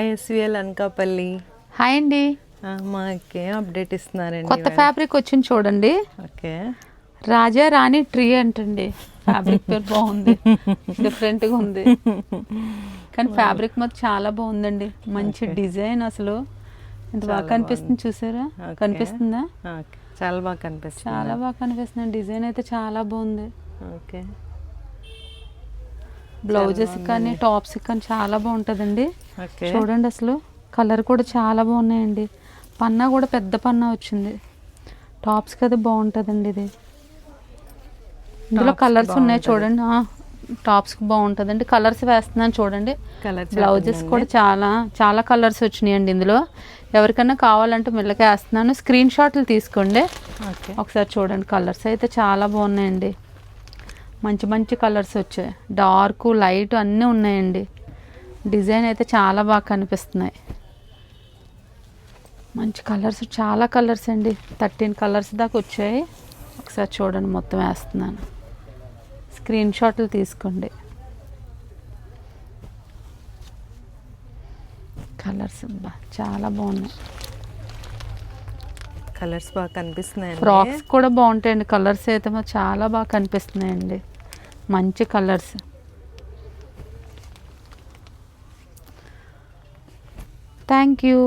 ఐఎస్విఎల్ Anakapalli. Hi అండి. మాకేం update ఇస్తున్నారండి? కొత్త ఫ్యాబ్రిక్ వచ్చింది చూడండి. ఓకే, రాజా రాణి ట్రీ అంటండి. ఫ్యాబ్రిక్ పేరు బాగుంది, డిఫరెంట్గా ఉంది, కానీ ఫ్యాబ్రిక్ మాత్రం చాలా బాగుందండి. మంచి డిజైన్, అసలు ఎంత బాగా కనిపిస్తుంది చూసారా? కనిపిస్తుందా? చాలా బాగా కనిపిస్తుంది, చాలా బాగా కనిపిస్తుంది. డిజైన్ అయితే చాలా బాగుంది. ఓకే, బ్లౌజెస్ కానీ టాప్స్ కానీ చాలా బాగుంటుందండి. చూడండి, అసలు కలర్ కూడా చాలా బాగున్నాయండి. పన్నా కూడా పెద్ద పన్నా వచ్చింది. టాప్స్ కదా బాగుంటుందండి. ఇది ఇందులో కలర్స్ ఉన్నాయి చూడండి. టాప్స్కి బాగుంటుందండి. కలర్స్ వేస్తున్నాను చూడండి. బ్లౌజెస్ కూడా చాలా చాలా కలర్స్ వచ్చినాయండి ఇందులో. ఎవరికైనా కావాలంటే మెల్లగా వేస్తున్నాను. స్క్రీన్ షాట్లు తీసుకోండి. ఒకసారి చూడండి. కలర్స్ అయితే చాలా బాగున్నాయండి. మంచి మంచి కలర్స్ వచ్చాయి. డార్క్, లైట్ అన్నీ ఉన్నాయండి. డిజైన్ అయితే చాలా బాగా కనిపిస్తున్నాయి. మంచి కలర్స్, చాలా కలర్స్ అండి. 13 కలర్స్ దాకా వచ్చాయి. ఒకసారి చూడండి, మొత్తం వేస్తున్నాను. స్క్రీన్ షాట్లు తీసుకోండి. కలర్స్ చాలా బాగున్నాయి. కలర్స్ బాగా కనిపిస్తున్నాయి. ఫ్రాక్స్ కూడా బాగుంటాయండి. కలర్స్ అయితే చాలా బాగా కనిపిస్తున్నాయండి. మంచి కలర్స్. Thank you.